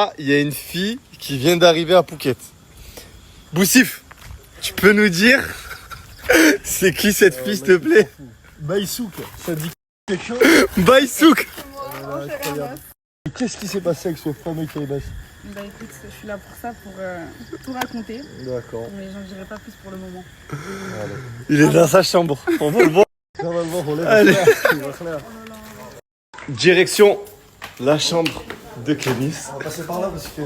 Ah, il y a une fille qui vient d'arriver à Phuket. Boussif, tu peux nous dire c'est qui cette fille, s'il te plaît? Baïsouk, ça dit quelque chose? Baïsouk. Qu'est-ce qui s'est passé avec ce fameux Kaibas? Bah écoute, je suis là pour ça, pour tout raconter. D'accord. Mais j'en dirai pas plus pour le moment. Il est dans sa chambre, on va le voir. Normalement, on Allez. lève. Direction la chambre de Clémis. On va passer par là parce que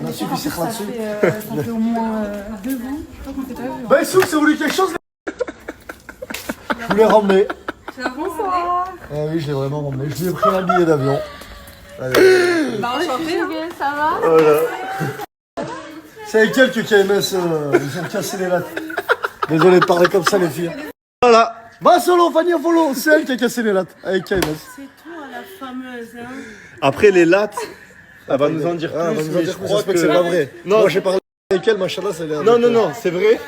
Nassif il s'est Ça là-dessus. fait au moins 2 ans. Je crois qu'on s'est pas vu. Baïsouk, ça voulu quelque chose? Je voulais ramener. Bonsoir. Ah oui, je l'ai vraiment ramené. Je lui ai pris un billet d'avion. Allez. Bah enchanté. Ça va? Voilà. C'est avec elle que KMS, ils ont cassé les lattes. Désolé de parler comme ça, les filles. Voilà. Va solo, Fanny Follow, c'est elle qui a cassé les lattes avec KMS. C'est toi la fameuse, hein. Après les lattes, elle va nous en dire Ah, plus, mais mais je crois que c'est pas vrai. Non. Moi j'ai parlé avec elle, machallah, ça a l'air. Non, c'est vrai.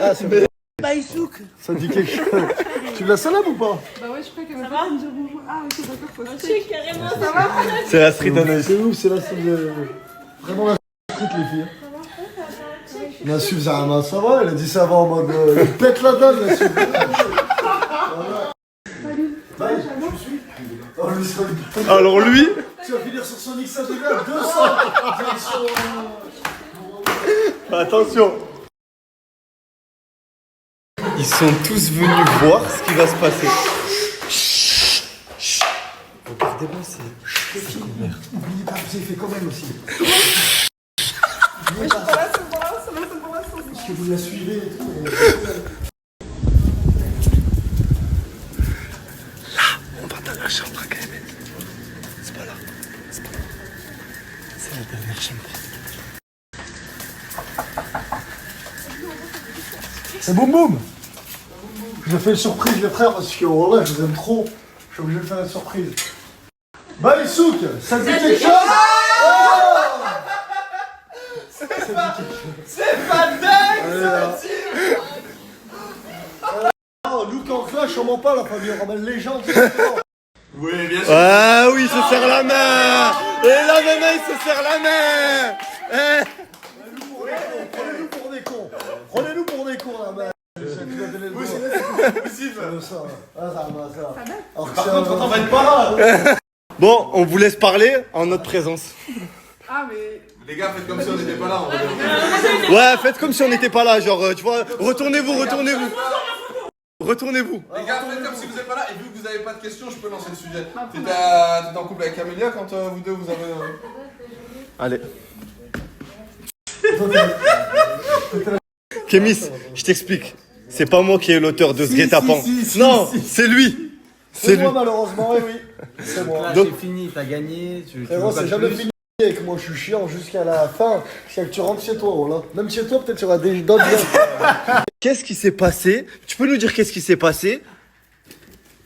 Ah, c'est vrai. Baïsouk. Ça dit quelque chose. Tu veux la salade ou pas? Bah ouais, je crois qu'elle Ça va va me dire bonjour. Ah ok, d'accord, faut Je sais carrément. Ça va? C'est la street analyse. C'est ouf, c'est la seule. Vraiment la street, les filles. Nassif Zahama, ça va? Elle a dit ça va en mode. Il pète la dalle, Nassif. Salut. Je suis. Oh, lui, ça va. Alors lui, Tu vas finir sur son X à 200. attention. Ils sont tous venus voir ce qui va se passer. Chut. Regardez-moi, c'est combien. N'oubliez pas, vous avez fait quand même aussi. Parce que vous la suivez et tout. On va dans la chambre à KMS. C'est pas là. C'est pas là. C'est la dernière chambre. C'est boum boum. Je fais une surprise les frères parce que voilà, je vous aime trop. Je suis obligé de faire une surprise. Baïsouk, ça te dit quelque chose? C'est pas dingue, Oh, Luke en clash, on ment pas la famille, on ramène légende. Oui, bien sûr. Ah oui, il se serre la main. Et là maintenant, il se serre la main. Eh. Prenez-nous pour des cons. Prenez-nous pour des cons là, mais. Par contre, quand on va être pas là. Bon, on vous laisse parler en notre présence. Ah mais... Les gars, faites comme si on n'était pas là. On va Ouais, faites comme si on n'était pas là, genre, tu vois, retournez-vous. Retournez-vous. Les gars, faites comme si vous n'êtes pas là. Et vu que vous n'avez pas de questions, je peux lancer le sujet. T'étais en couple avec Camélia quand vous deux vous avez. Allez. Kémis, je t'explique. C'est pas moi qui est l'auteur de ce guet-apens. Non, c'est lui. C'est moi malheureusement, oui. C'est moi. Donc- C'est fini, t'as gagné. Frérot, c'est jamais fini avec moi, je suis chiant jusqu'à la fin. C'est que tu rentres chez toi, voilà. Même chez toi, peut-être tu auras des d'autres. Qu'est-ce qui s'est passé? Tu peux nous dire qu'est-ce qui s'est passé?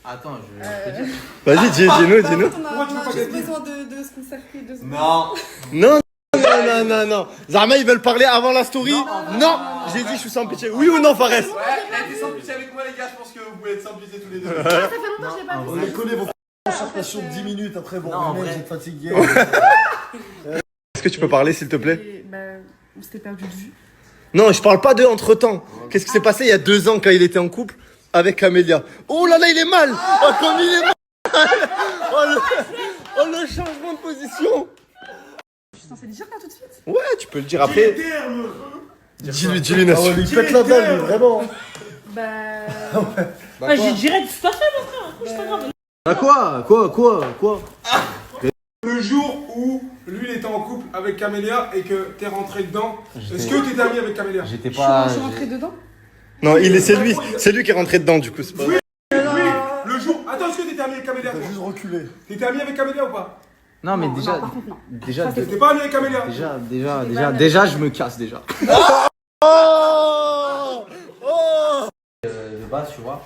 Attends, je vais te dire. Vas-y, dis-nous. On a juste besoin de se concerter 2 secondes. Non. Non. Zama, ils veulent parler avant la story? Non. J'ai dit, je suis sans pitié. Oui ou non, Fares? Ouais, il a été sans pitié avec moi, les gars. Je pense que vous pouvez être sans pitié tous les deux. Ça fait longtemps que je l'ai pas vu. On les connaît vos concertations de 10 minutes après, bon, Non, en vous vrai. êtes fatigué. Est-ce que tu peux parler, s'il te plaît? Et, bah, on s'était perdu de vue. Non, je parle pas de entre temps. Qu'est-ce qui s'est passé il y a 2 ans quand il était en couple avec Camélia? Oh là là, il est mal! Oh, comme il est mal! Oh, le changement de position! Je suis censée le dire là tout de suite? Ouais, tu peux le dire après. Dis-lui, Ah ouais, Nassif. il pète la dalle, lui, vraiment. Bah... Ouais, j'ai direct, c'est pas fait maintenant. C'est pas grave. Bah quoi? Le jour où lui il était en couple avec Camélia et que t'es rentré dedans, est-ce que t'étais ami avec Camélia? J'étais Je pas. suis rentrée dedans? Non, c'est lui qui est rentré dedans, du coup. C'est pas... Oui, le jour. Attends, est-ce que t'étais ami avec Camélia? T'as toi juste reculé. T'étais ami avec Camélia ou pas? Non, mais Non, déjà. non, par contre, non. T'étais pas ami avec Camélia? Déjà, je me casse déjà. Oh! De base, tu vois,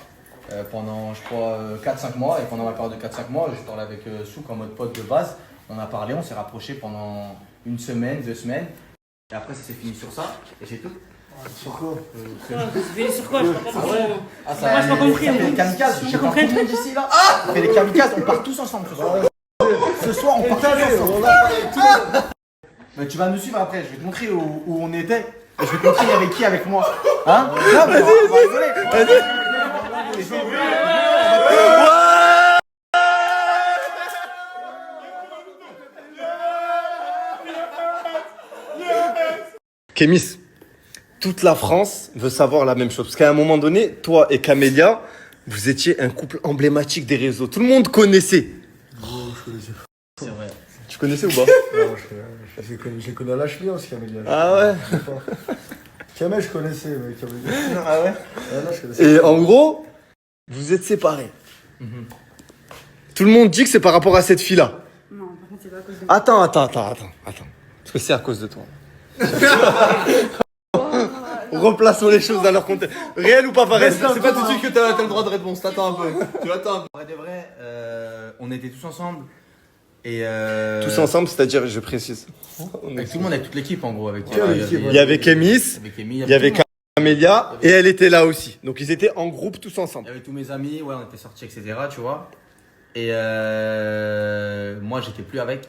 pendant, je crois, 4-5 mois, et pendant ma période de 4-5 mois, je parlais avec Souk en mode pote de base. On a parlé, on s'est rapproché pendant 1 semaine, 2 semaines. Et après, ça s'est fini sur ça, et c'est tout. Sur quoi? Sur quoi? Je pas compris. Ah, Moi, j'ai pas compris. Ça fait les kamikazes. J'ai compris. Tout le monde ici, là. Ça fait les kamikazes, on part tous ensemble ce soir. Ce soir, on part tous ensemble. Mais tu vas nous suivre après, je vais te montrer où on était. Et je vais te montrer il y avait qui avec moi. Hein? Non, vas-y, vas-y. Kémis, toute la France veut savoir la même chose. Parce qu'à un moment donné, toi et Camélia, vous étiez un couple emblématique des réseaux. Tout le monde connaissait. C'est vrai. Tu connaissais ou pas? Non, je les connais à la cheville aussi, Camélia. Ah ouais? Camé, je connaissais, mais Camélia. Ah ouais? Non, je connaissais. Et en gros, vous êtes séparés. Tout le monde dit que c'est par rapport à cette fille-là. Non, par contre, c'est pas à cause de moi. Attends. Parce que c'est à cause de toi. Replaçons les choses dans leur contexte. Réel ou pas pareil? C'est pas tout de suite que t'as le droit de réponse, t'attends un peu. Tu attends un peu. En vrai de vrai, on était tous ensemble. Et Tous ensemble, c'est-à-dire, je précise. avec tout le monde, avec toute l'équipe en gros. Avec, Il y avait Kémis, avec Amy, il y avait Camélia, et elle était là aussi. Donc ils étaient en groupe tous il ensemble. y avait tous mes amis, ouais, on était sortis, etc. Tu vois. Et moi, j'étais plus avec.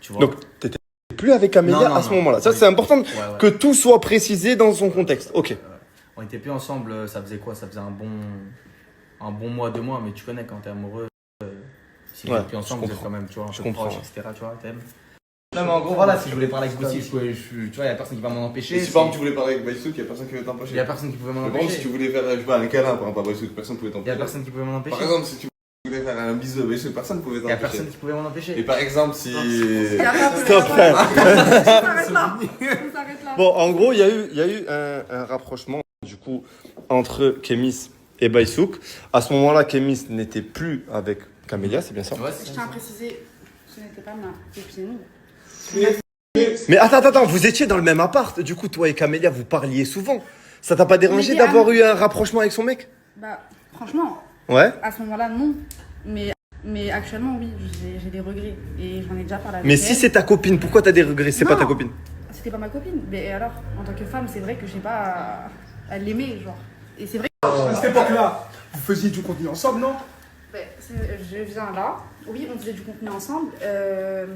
Tu vois. Donc t'étais plus avec Camélia Non, à ce moment-là. Ça, Oui. c'est important Ouais. que tout soit précisé dans son contexte. Ok. On était plus ensemble, ça faisait quoi? Ça faisait un bon mois, 2 mois, mais tu connais quand t'es amoureux. Si vous Ouais, êtes plus ensemble, je vous êtes quand même, tu vois, un Je peu comprends, proches, ouais. etc. Tu vois, t'aimes. Non, mais en gros, voilà, si je voulais parler avec Bossy, tu vois, il y a personne qui va m'en empêcher. Et si par exemple tu voulais parler avec Baïsouk, il y a personne qui veut t'empêcher. Il y a personne qui pouvait m'en Mais par contre, si empêcher. tu voulais faire, je sais pas, un câlin par exemple à Baïsouk, personne pouvait Il y a t'empêcher. personne qui pouvait m'en empêcher. Par exemple, si tu voulais faire un bisou à Baïsouk, personne pouvait Il y a t'empêcher. personne qui pouvait m'en empêcher. Et par exemple, si. Stop, frère. On s'arrête là. On s'arrête là. Bon, en gros, il y a eu un rapprochement du coup entre Kémis et Baïsouk. À ce moment-là, Kémis n'était plus avec Camélia, c'est bien ça? Ouais, Je tiens à préciser, ce n'était pas ma copine. Mais attends, vous étiez dans le même appart. Du coup, toi et Camélia, vous parliez souvent. Ça t'a pas dérangé On était d'avoir amis. eu un rapprochement avec son mec? Bah, franchement, Ouais. à ce moment-là, non. Mais actuellement, oui, j'ai des regrets. Et j'en ai déjà parlé avec Mais elle. si c'est ta copine, pourquoi t'as des regrets? C'est pas Non. ta copine. C'était pas ma copine. Mais alors, en tant que femme, c'est vrai que j'ai pas à l'aimer, genre. Et c'est vrai À cette époque-là, vous faisiez du contenu ensemble, non? je viens là. Oui, on faisait du contenu ensemble,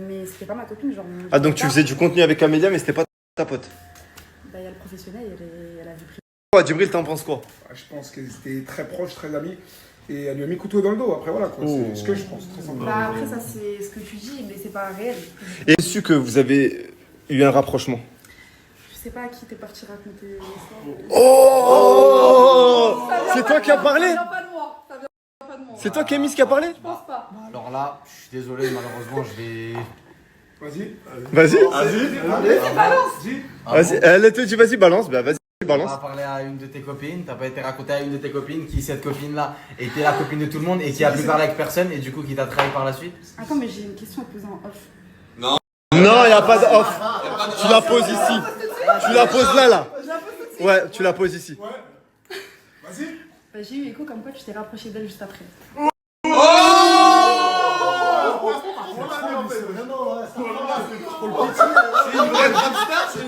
mais c'était pas ma copine, genre. Ah, donc tu faisais du contenu avec Camélia, mais c'était pas ta pote. Bah, il y a le professionnel, il y a la vie privée. Quoi, Djibril, t'en penses quoi? Je pense qu'ils étaient très proches, très amis. Et elle lui a mis couteau dans le dos. Après, voilà, quoi. C'est ce que je pense, très simplement. Bah, après, ça, c'est ce que tu dis, mais c'est pas réel. Et su que vous avez eu un rapprochement. Je sais pas à qui t'es parti raconter ça. Oh, c'est toi qui as parlé? Ça vient pas de moi. Ça vient pas de moi. C'est toi, Kémis, qui a parlé? Je pense pas. Alors là, je suis désolé, malheureusement, je vais. Vas-y. Vas-y. Vas-y. Elle te dit, vas-y, balance. Bah, vas-y, On balance. va parler à une de tes copines, t'as pas été raconté à une de tes copines, qui cette copine-là était la copine de tout le monde et qui a plus parlé avec personne et du coup qui t'a trahi par la suite. Attends, mais j'ai une question à te poser en off. Non, y a pas de off. Tu la poses ici. Tu la poses là. Ouais, tu la poses ici. Vas-y. Bah, j'ai eu écho comme quoi tu t'es rapproché d'elle juste après.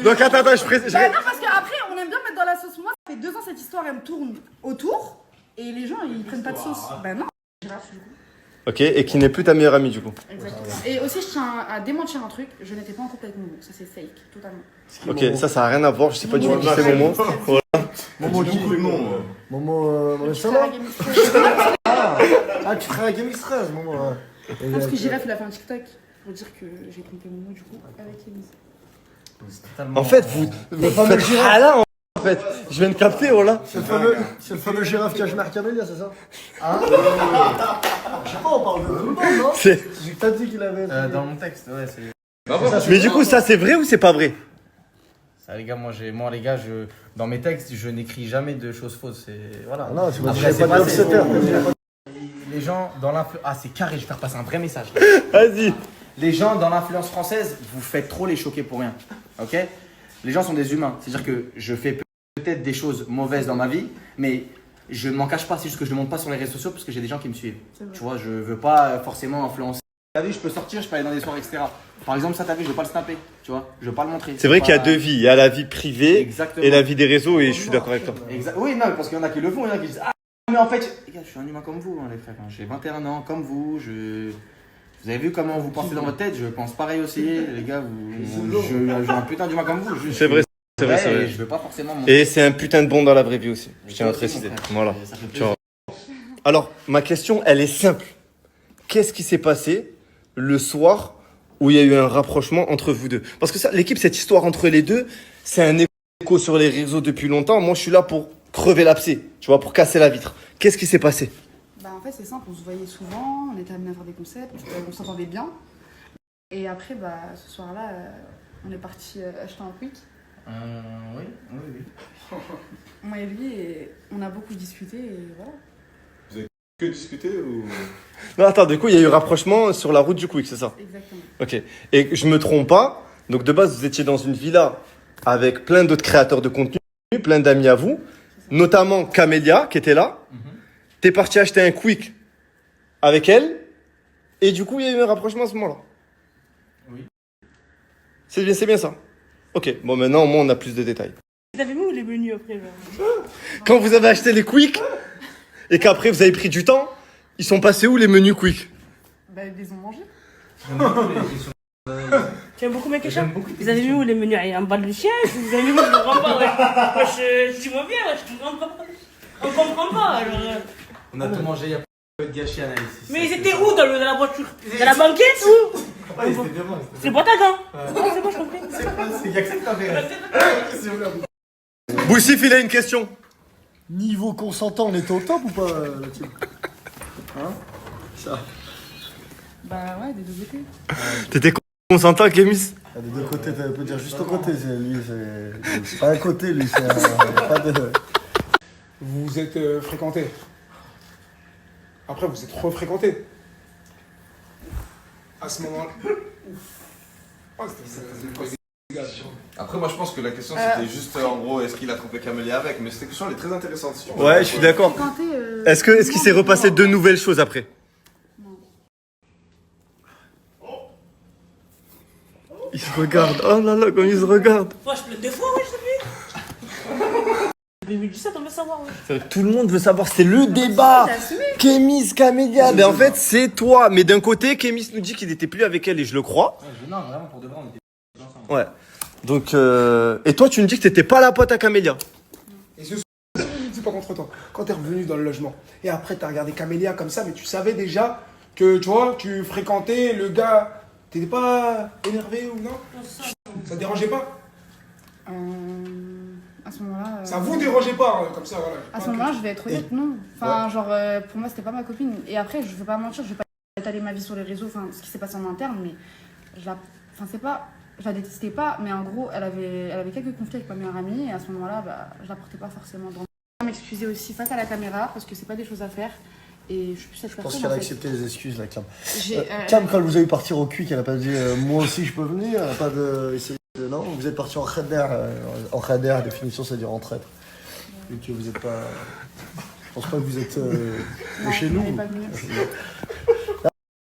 Donc, attends, je précise. Bah, non, parce qu'après, on aime bien mettre dans la sauce. Moi, ça fait 2 ans cette histoire, elle me tourne autour. Et les gens, ils prennent pas de sauce. Bah non. Girafe, du coup. Ok, et qui n'est plus ta meilleure amie, du coup. Exactement. Et aussi, je tiens à démentir un truc. Je n'étais pas en couple avec Momo. Ça, c'est fake, totalement. Ok, ça a rien à voir. Je sais pas du tout qui c'est Momo. Momo, beaucoup de noms. Momo, Je ça frère va? à Game of Thrones. Ah, tu ferais un Game X13, Momo. Ouais. Ah, parce que Girafe, il a fait un TikTok pour dire que j'ai trompé Momo, du coup, avec Elise. En fait, vous faites rien en fait. Je viens de capter, voilà. C'est le fameux girafe Cashmere Camélia, c'est ça? Ah, je sais pas, on parle de tout le monde, non? C'est- C'est que t'as dit qu'il avait. Dans mon texte, ouais, c'est. Mais du coup, ça c'est vrai ou c'est pas vrai? Ça, les gars, les gars, dans mes textes, je n'écris jamais de choses fausses. Voilà. Ah non, tu m'as dit Après, qu'il n'y avait pas de c'est offsetter. Les gens dans l'influence. Ah, c'est carré, je vais faire passer un vrai message. Vas-y. Les gens dans l'influence française, vous faites trop les choquer pour rien. Ok? Les gens sont des humains. C'est-à-dire que je fais peut-être des choses mauvaises dans ma vie, mais je ne m'en cache pas. C'est juste que je ne le montre pas sur les réseaux sociaux parce que j'ai des gens qui me suivent. Tu vois, je veux pas forcément influencer. T'as vu, je peux sortir, je peux aller dans des soirées, etc. Par exemple, ça, t'as vu, je veux pas le snapper. Tu vois, je veux pas le montrer. C'est vrai qu'il y a Pas- deux vies. Il y a la vie privée Exactement. et la vie des réseaux, et je suis d'accord avec toi. Oui, non, parce qu'il y en a qui le font, il y en a qui disent ah, mais en fait, les gars, je suis un humain comme vous, hein, les frères. J'ai 21 ans comme vous, Vous avez vu comment vous pensez dans votre tête? Je pense pareil aussi, les gars. J'ai un putain d'humain comme vous. C'est vrai, c'est vrai, Ouais, c'est vrai. et je veux pas forcément. Et c'est un putain de bon dans la vraie vie aussi. Je tiens à préciser. Voilà. Ça fait Tu plaisir. vois. Alors, ma question, elle est simple. Qu'est-ce qui s'est passé le soir où il y a eu un rapprochement entre vous deux? Parce que ça, l'équipe, cette histoire entre les deux, c'est un écho sur les réseaux depuis longtemps. Moi, je suis là pour crever l'abcès, tu vois, pour casser la vitre. Qu'est-ce qui s'est passé? Bah en fait c'est simple, on se voyait souvent, on était amenés à faire des concepts, on s'entendait bien. Et après bah ce soir-là, on est parti acheter un quick. Oui, oui, oui. Moi et lui, et on a beaucoup discuté et voilà. Que discuter ou. Non, attends, du coup, il y a eu rapprochement sur la route du Quick, c'est ça? Exactement. Ok. Et je me trompe pas, donc de base, vous étiez dans une villa avec plein d'autres créateurs de contenu, plein d'amis à vous, notamment Camélia qui était là. T'es parti acheter un Quick avec elle, et du coup, il y a eu un rapprochement à ce moment-là. Oui. C'est bien ça. Ok, bon, maintenant, au moins, on a plus de détails. Vous avez mis où les menus après genre? Quand vous avez acheté les Quick, et qu'après, vous avez pris du temps, ils sont passés où les menus Quick? Bah ils les ont mangés. Tu aimes beaucoup mes questions? Vous avez mis où les menus? En bas du chien? Vous avez mis où? Je comprends pas, ouais. Moi, je dis-moi bien, ouais, je comprends pas. On comprend pas, alors. On a tout mangé, il y a pas de gâchis, Anaïs. Mais ils étaient où dans la voiture? Dans la banquette ou? C'est boîte à gants. Non, c'est bon, je comprends. Il y a que ça que t'avais. Boussif, il a une question. Niveau consentant, on était au top ou pas là-dessus? Hein? Ça. Bah ouais, des deux côtés. T'étais consentant, Kémis? Ah, des deux côtés, tu peux dire juste au côté. Lui, c'est pas un côté, lui, c'est pas de. Vous vous êtes fréquentés. Après, vous êtes refréquentés. À ce moment-là. Ah, c'était Après, moi je pense que la question c'était juste en gros est-ce qu'il a trompé Camélia avec, mais cette question elle est très intéressante. Si tu veux. Ouais, je suis d'accord. Fréquenté, Est-ce qu'il s'est repassé de nouvelles choses après? Il se regarde. Oh là là, comme il se regarde. Moi, je pleure des fois, ouais, je sais plus. 2017, on veut savoir, ouais. C'est vrai que tout le monde veut savoir, c'est le débat. T'as assumé. Kémis, Camélia. Mais en fait, c'est toi. Mais d'un côté, Kémis nous dit qu'il n'était plus avec elle et je le crois. Non, vraiment, pour de vrai, on était ensemble. Ouais. Donc, et toi, tu me dis que t'étais pas la pote à Camélia. Et ce soir, c'est pas contre toi. Quand t'es revenu dans le logement, et après t'as regardé Camélia comme ça, mais tu savais déjà que, tu vois, tu fréquentais le gars. T'étais pas énervé ou non? Ça te dérangeait pas? À ce moment-là. Ça vous dérangeait pas, comme ça, voilà. À ce moment-là, je vais être honnête, non. Enfin, genre, pour moi, c'était pas ma copine. Et après, je vais pas mentir, je vais pas étaler ma vie sur les réseaux, enfin, ce qui s'est passé en interne, mais je la. Enfin, c'est pas. Je la détestais pas, mais en gros, elle avait quelques conflits avec ma meilleure amie, et à ce moment-là, bah, je la portais pas forcément dans. Je m'excuser aussi face à la caméra, parce que c'est pas des choses à faire. Et je suis plus cette Je pense personne. qu'elle a en fait. accepté les excuses, la Cam. J'ai, Cam, quand elle vous a eu partir au Quick, elle a pas dit moi aussi je peux venir, elle a pas de. Non, vous êtes parti en khader, définition ça veut dire en traître. Et que vous êtes pas. Je pense pas que vous êtes non, chez elle nous. est pas venue.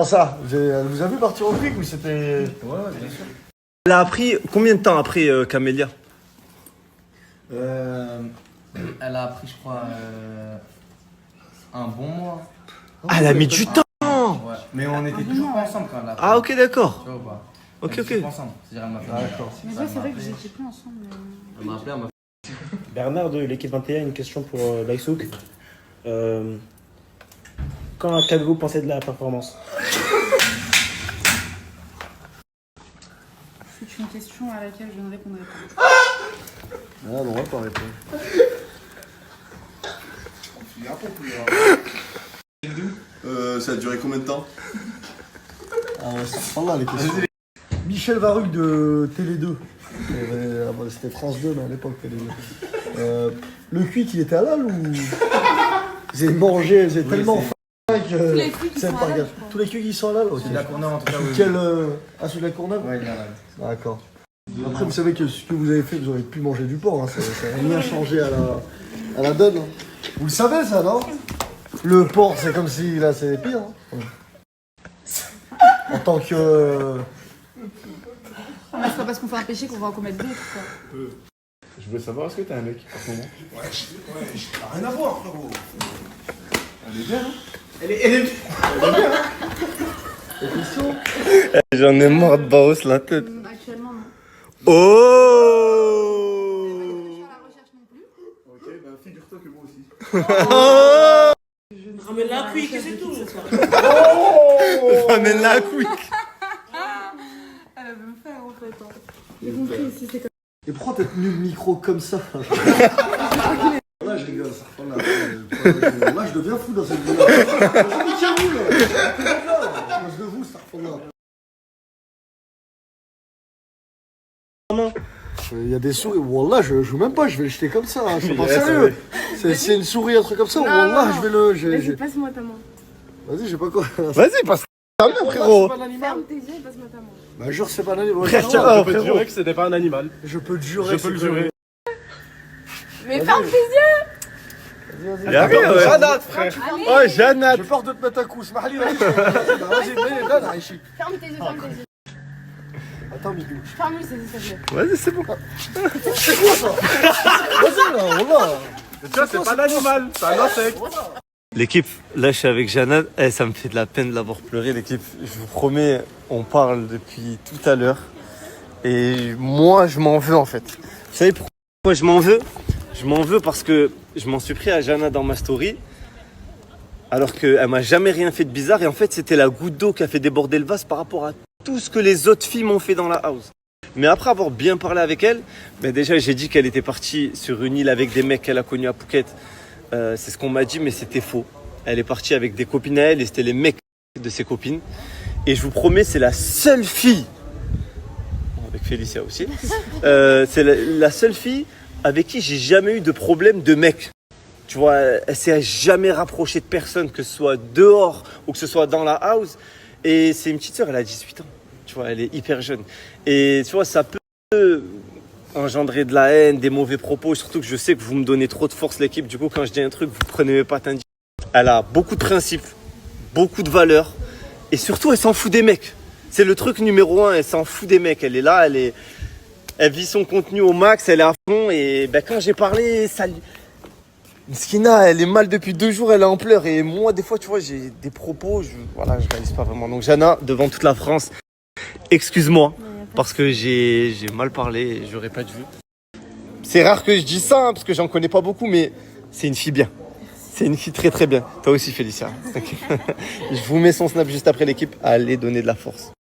Ça, elle vous a vu partir au Quick ou c'était. Ouais, bien sûr. Elle a appris combien de temps après Camélia? Elle a pris, je crois, un bon mois. Ah, elle a mis du temps. Ouais. Mais on était toujours pas ensemble quand elle a pris. Ah, ok, d'accord. Tu vois ou pas? Ok, On était ok. toujours pas ensemble. C'est-à-dire, elle m'a fait. D'accord. Mais ouais, c'est vrai que vous étiez plus ensemble. Elle m'a appelé, elle m'a Bernard de l'équipe 21, une question pour Baïsouk. Quand qu'avez-vous pensé de la performance? C'est une question à laquelle je ne répondrai pas. Ah, non, on va pas répondre. Ça a duré combien de temps? Ah ouais, c'est pas là les questions. Michel Varuc de Télé 2. C'était France 2, mais à l'époque Télé 2. Le Quick, il était halal ou. Vous avez mangé, vous avez tellement faim que. Tous les Quicks, ils sont halal, je crois. Tous les Quicks, ils sont halal, ok. C'est de la Courneuve en tout cas. Oui. Quel. Ah, celui de la Courneuve? Ouais, il est là. D'accord. Après, vous savez que ce que vous avez fait, vous aurez pu manger du porc. Hein. Ça n'a rien changé à la donne. Hein. Vous le savez, ça, non? Le porc, c'est comme si, là, c'est pire. Hein. En tant que... Mais c'est pas parce qu'on fait un péché qu'on va en commettre d'autres, quoi. Je veux savoir, est-ce que t'as un mec en ce moment? Ouais, rien à voir, frérot. Elle est bien, hein? Elle est bien. J'en ai marre de Baos la tête. Actuellement, non. Oh Je suis à la recherche non plus. Ok, bah figure-toi que moi aussi. Ramène la cuille, que c'est tout. Ramène la quick. Elle veut me faire en fait. J'ai compris si c'est comme Et pourquoi t'as tenu le micro comme ça? Là, je rigole, ça là, là, je deviens fou dans cette vidéo. Je de vous, ça il y a des souris, Wallah, je joue même pas, je vais le jeter comme ça, hein, je suis pas sérieux. C'est une souris, un truc comme ça, Wallah, je vais le. Vas-y, passe-moi ta main. Vas-y, j'ai pas quoi. Vas-y, passe ta main, frérot. Ferme tes yeux et passe-moi ta main. Bah, jure, c'est pas un animal. Frère, Je peux te jurer que c'était pas un animal. Je peux te jurer. Je peux le jurer. Mais ferme tes yeux. Y'a rien, ouais. Janat, frère. Oh, Janat. J'ai peur de te mettre un coup, Smahli, vas-y, donne, Aïchi. Ferme tes yeux, ferme tes yeux. Attends, Miguel. Ferme-lui, s'il te plaît. Vas-y, c'est bon. C'est quoi ça? Vas-y, là, Wallah. Tu vois, c'est pas l'animal, c'est un insecte. L'équipe, là je suis avec Janat, ça me fait de la peine de l'avoir pleuré l'équipe. Je vous promets, on parle depuis tout à l'heure. Et moi je m'en veux en fait. Vous savez pourquoi je m'en veux? Je m'en veux parce que je m'en suis pris à Janat dans ma story. Alors qu'elle m'a jamais rien fait de bizarre. Et en fait c'était la goutte d'eau qui a fait déborder le vase par rapport à tout ce que les autres filles m'ont fait dans la house. Mais après avoir bien parlé avec elle, déjà j'ai dit qu'elle était partie sur une île avec des mecs qu'elle a connus à Phuket. C'est ce qu'on m'a dit, mais c'était faux. Elle est partie avec des copines à elle et c'était les mecs de ses copines. Et je vous promets, c'est la seule fille, avec Félicia aussi, c'est la seule fille avec qui j'ai jamais eu de problème de mec. Tu vois, elle s'est jamais rapprochée de personne, que ce soit dehors ou que ce soit dans la house. Et c'est une petite sœur, elle a 18 ans. Tu vois, elle est hyper jeune. Et tu vois, ça peut engendrer de la haine, des mauvais propos, surtout que je sais que vous me donnez trop de force l'équipe, du coup quand je dis un truc, vous prenez mes patins. Elle a beaucoup de principes, beaucoup de valeurs, et surtout elle s'en fout des mecs. C'est le truc numéro 1, elle s'en fout des mecs, elle est là, elle vit son contenu au max, elle est à fond, et quand j'ai parlé, ça lui... Skina, elle est mal depuis 2 jours, elle est en pleurs, et moi des fois tu vois j'ai des propos, je réalise pas vraiment. Donc Jana, devant toute la France, excuse-moi. Parce que j'ai mal parlé et j'aurais pas dû. C'est rare que je dise ça, parce que j'en connais pas beaucoup, mais c'est une fille bien. C'est une fille très très bien. Toi aussi, Félicia. Je vous mets son snap juste après l'équipe. Allez donner de la force.